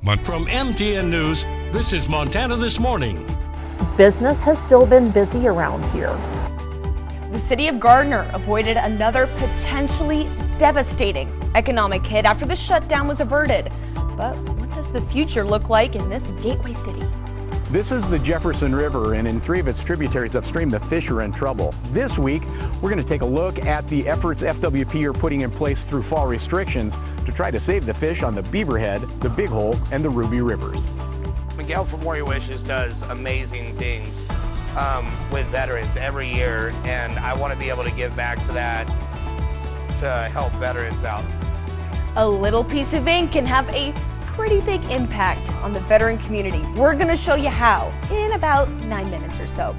From MTN News, this is Montana This Morning. Business has still been busy around here. The city of Gardner avoided another potentially devastating economic hit after the shutdown was averted. But what does the future look like in this gateway city? This is the Jefferson River, and in 3 of its tributaries upstream, the fish are in trouble. This week, we're going to take a look at the efforts FWP are putting in place through fall restrictions to try to save the fish on the Beaverhead, the Big Hole, and the Ruby Rivers. Miguel from Warrior Wishes does amazing things with veterans every year, and I want to be able to give back to that to help veterans out. A little piece of ink can have a pretty big impact on the veteran community. We're going to show you how in about 9 minutes or so.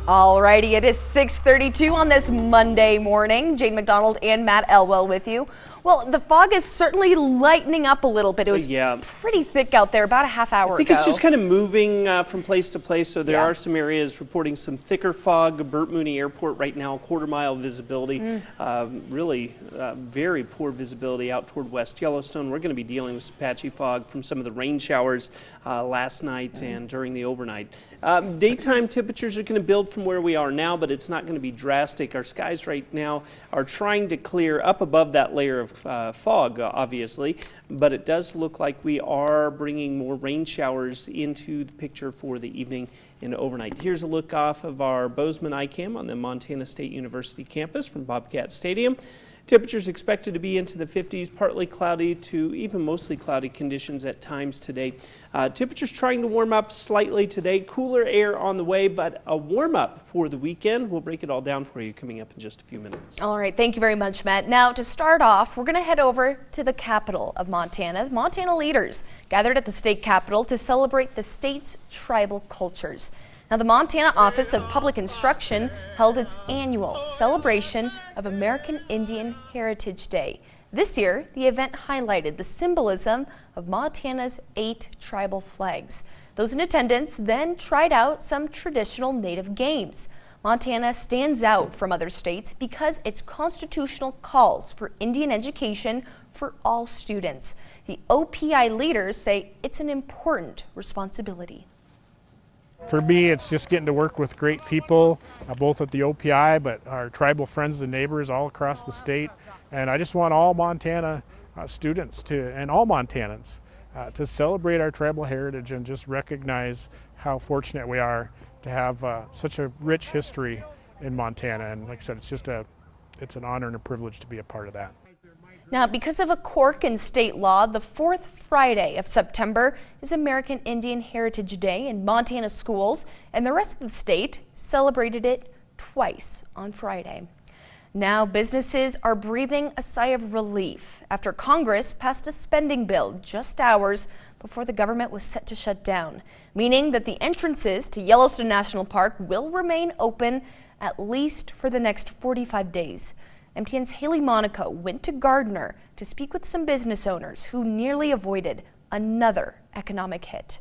Alrighty, it is 6:32 on this Monday morning. Jane McDonald and Matt Elwell with you. Well, the fog is certainly lightening up a little bit. It was pretty thick out there about a half hour ago. I think it's just kind of moving from place to place, so there are some areas reporting some thicker fog. Burt Mooney Airport right now, quarter-mile visibility. Really very poor visibility out toward West Yellowstone. We're going to be dealing with some patchy fog from some of the rain showers last night and during the overnight. Daytime temperatures are going to build from where we are now, but it's not going to be drastic. Our skies right now are trying to clear up above that layer of fog, obviously, but it does look like we are bringing more rain showers into the picture for the evening and overnight. Here's a look off of our Bozeman iCam on the Montana State University campus from Bobcat Stadium. Temperatures expected to be into the 50s, partly cloudy to even mostly cloudy conditions at times today. Temperatures trying to warm up slightly today. Cooler air on the way, but a warm up for the weekend. We'll break it all down for you coming up in just a few minutes. All right, thank you very much, Matt. Now, to start off, we're going to head over to the capital of Montana. Montana leaders gathered at the state capitol to celebrate the state's tribal cultures. Now, the Montana Office of Public Instruction held its annual celebration of American Indian Heritage Day. This year, the event highlighted the symbolism of Montana's 8 tribal flags. Those in attendance then tried out some traditional Native games. Montana stands out from other states because its constitutional calls for Indian education for all students. The OPI leaders say it's an important responsibility. For me, it's just getting to work with great people, both at the OPI, but our tribal friends and neighbors all across the state. And I just want all Montana students and all Montanans to celebrate our tribal heritage and just recognize how fortunate we are to have such a rich history in Montana. And like I said, it's an honor and a privilege to be a part of that. Now, because of a quirk in state law, the 4th Friday of September is American Indian Heritage Day in Montana schools, and the rest of the state celebrated it twice on Friday. Now, businesses are breathing a sigh of relief after Congress passed a spending bill just hours before the government was set to shut down, meaning that the entrances to Yellowstone National Park will remain open at least for the next 45 days. MTN's Haley Monaco went to Gardner to speak with some business owners who nearly avoided another economic hit.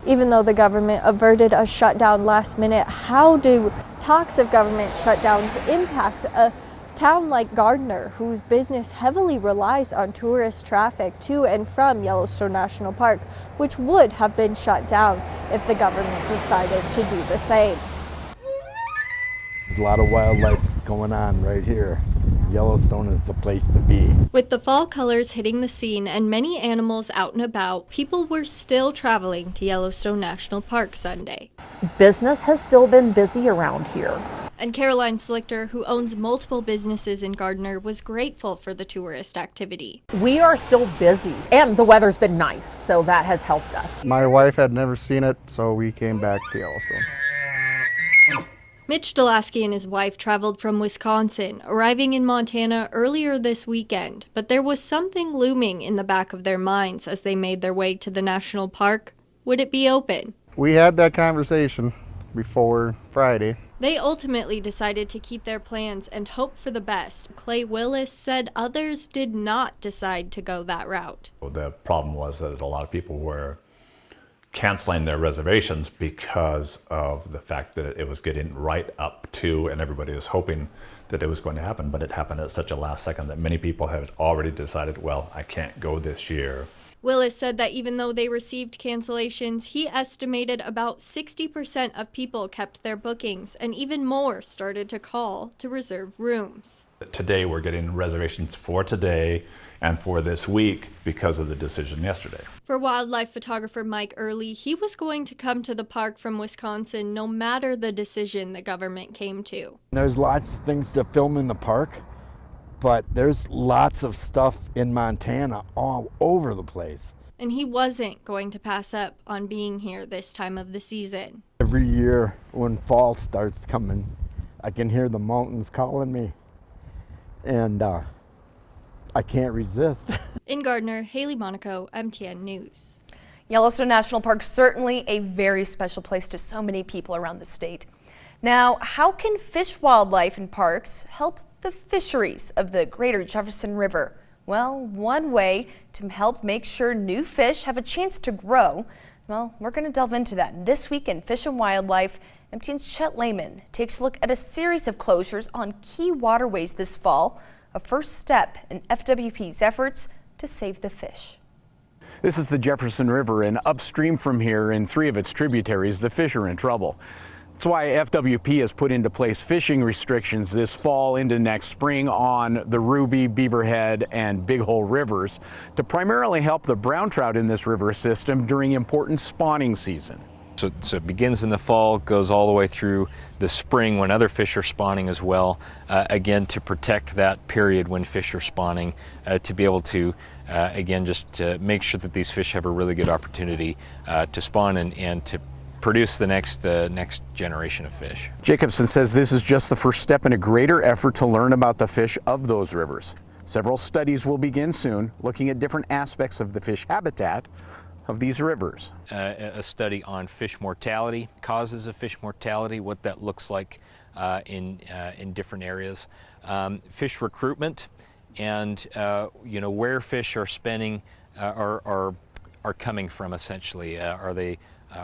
Even though the government averted a shutdown last minute, how do talks of government shutdowns impact a town like Gardner, whose business heavily relies on tourist traffic to and from Yellowstone National Park, which would have been shut down if the government decided to do the same? There's a lot of wildlife going on right here. Yellowstone is the place to be. With the fall colors hitting the scene and many animals out and about, people were still traveling to Yellowstone National Park Sunday. Business has still been busy around here. And Caroline Slichter, who owns multiple businesses in Gardner, was grateful for the tourist activity. We are still busy, and the weather's been nice, so that has helped us. My wife had never seen it, so we came back to Yellowstone. Mitch Delaski and his wife traveled from Wisconsin, arriving in Montana earlier this weekend, but there was something looming in the back of their minds as they made their way to the national park. Would it be open? We had that conversation before Friday. They ultimately decided to keep their plans and hope for the best. Clay Willis said others did not decide to go that route. The problem was that a lot of people were canceling their reservations because of the fact that it was getting right up to, and everybody was hoping that it was going to happen, but it happened at such a last second that many people had already decided, well, I can't go this year. Willis said that even though they received cancellations, he estimated about 60% of people kept their bookings, and even more started to call to reserve rooms. Today we're getting reservations for today and for this week because of the decision yesterday. For wildlife photographer Mike Early, he was going to come to the park from Wisconsin no matter the decision the government came to. There's lots of things to film in the park, but there's lots of stuff in Montana all over the place. And he wasn't going to pass up on being here this time of the season. Every year when fall starts coming, I can hear the mountains calling me, and I can't resist. In Gardner, Haley Monaco, MTN News. Yellowstone National Park, certainly a very special place to so many people around the state. Now, how can fish, wildlife, and parks help the fisheries of the greater Jefferson River? Well, one way to help make sure new fish have a chance to grow, well, we're going to delve into that this week in Fish and Wildlife. MTN's Chet Lehman takes a look at a series of closures on key waterways this fall, a first step in FWP's efforts to save the fish. This is the Jefferson River, and upstream from here in 3 of its tributaries, the fish are in trouble. That's why FWP has put into place fishing restrictions this fall into next spring on the Ruby, Beaverhead, and Big Hole rivers to primarily help the brown trout in this river system during important spawning season. So it begins in the fall, goes all the way through the spring when other fish are spawning as well, again to protect that period when fish are spawning, to be able to, again, just make sure that these fish have a really good opportunity to spawn and to produce the next generation of fish. Jacobson says this is just the first step in a greater effort to learn about the fish of those rivers. Several studies will begin soon, looking at different aspects of the fish habitat of these rivers. A study on fish mortality, causes of fish mortality, what that looks like in different areas. Fish recruitment, and where fish are spending are coming from essentially.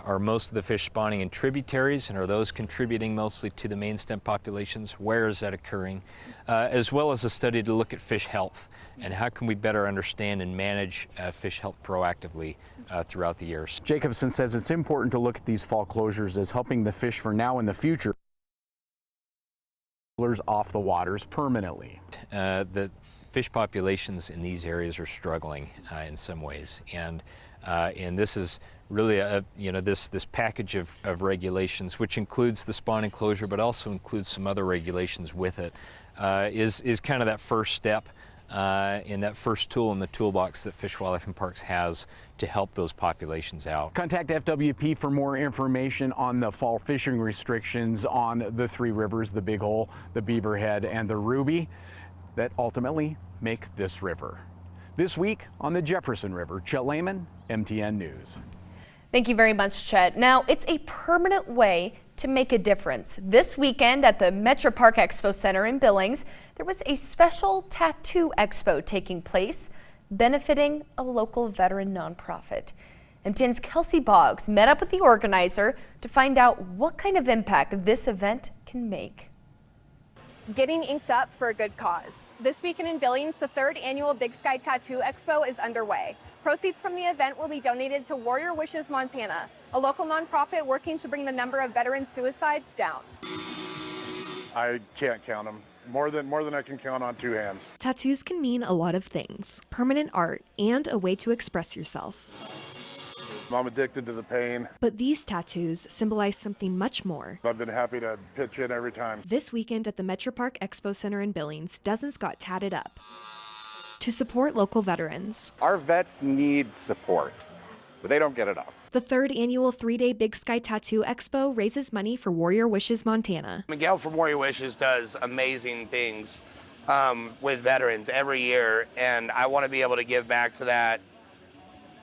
Are most of the fish spawning in tributaries, and are those contributing mostly to the main stem populations? Where is that occurring? As well as a study to look at fish health and how can we better understand and manage fish health proactively throughout the year. Jacobson says it's important to look at these fall closures as helping the fish for now and the future off the waters permanently. The fish populations in these areas are struggling in some ways, and this is really this package of regulations, which includes the spawning closure, but also includes some other regulations with it, is kind of that first step in that first tool in the toolbox that Fish, Wildlife, and Parks has to help those populations out. Contact FWP for more information on the fall fishing restrictions on the 3 rivers, the Big Hole, the Beaverhead, and the Ruby, that ultimately make this river. This week on the Jefferson River, Chet Lehman, MTN News. Thank you very much, Chet. Now, it's a permanent way to make a difference. This weekend at the Metro Park Expo Center in Billings, there was a special tattoo expo taking place, benefiting a local veteran nonprofit. MTN's Kelsey Boggs met up with the organizer to find out what kind of impact this event can make. Getting inked up for a good cause. This weekend in Billings, the 3rd annual Big Sky Tattoo Expo is underway. Proceeds from the event will be donated to Warrior Wishes Montana, a local nonprofit working to bring the number of veteran suicides down. I can't count them. More than I can count on 2 hands. Tattoos can mean a lot of things. Permanent art and a way to express yourself. I'm addicted to the pain. But these tattoos symbolize something much more. I've been happy to pitch in every time. This weekend at the Metro Park Expo Center in Billings, dozens got tatted up to support local veterans. Our vets need support, but they don't get enough. The 3rd annual 3-day Big Sky Tattoo Expo raises money for Warrior Wishes Montana. Miguel from Warrior Wishes does amazing things with veterans every year, and I want to be able to give back to that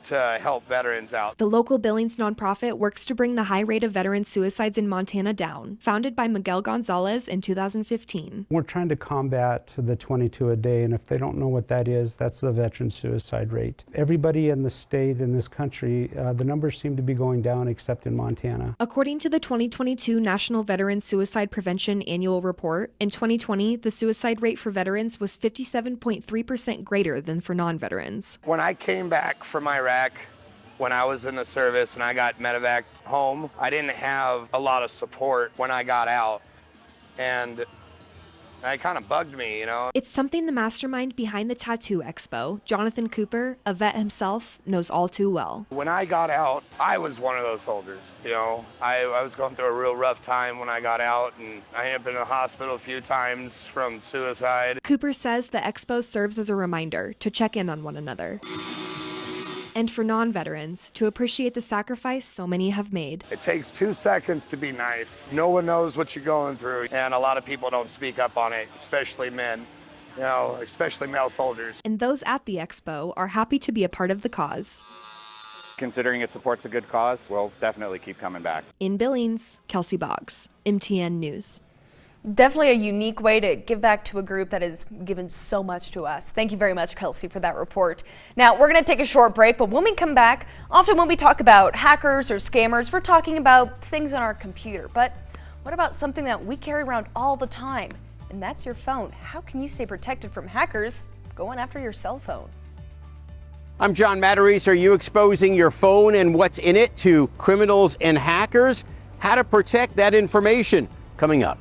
to help veterans out. The local Billings nonprofit works to bring the high rate of veteran suicides in Montana down, founded by Miguel Gonzalez in 2015. We're trying to combat the 22 a day, and if they don't know what that is, that's the veteran suicide rate. Everybody in the state, in this country, the numbers seem to be going down except in Montana. According to the 2022 National Veteran Suicide Prevention Annual Report, in 2020, the suicide rate for veterans was 57.3% greater than for non-veterans. When I came back from Iraq, when I was in the service and I got medevaced home, I didn't have a lot of support when I got out, and it kind of bugged me, you know. It's something the mastermind behind the Tattoo Expo, Jonathan Cooper, a vet himself, knows all too well. When I got out, I was one of those soldiers, you know. I was going through a real rough time when I got out, and I ended up in the hospital a few times from suicide. Cooper says the expo serves as a reminder to check in on one another. And for non-veterans, to appreciate the sacrifice so many have made. It takes 2 seconds to be nice. No one knows what you're going through, and a lot of people don't speak up on it, especially men, you know, especially male soldiers. And those at the expo are happy to be a part of the cause. Considering it supports a good cause, we'll definitely keep coming back. In Billings, Kelsey Boggs, MTN News. Definitely a unique way to give back to a group that has given so much to us. Thank you very much, Kelsey, for that report. Now, we're going to take a short break, but when we come back, often when we talk about hackers or scammers, we're talking about things on our computer. But what about something that we carry around all the time? And that's your phone. How can you stay protected from hackers going after your cell phone? I'm John Matarese. Are you exposing your phone and what's in it to criminals and hackers? How to protect that information, coming up.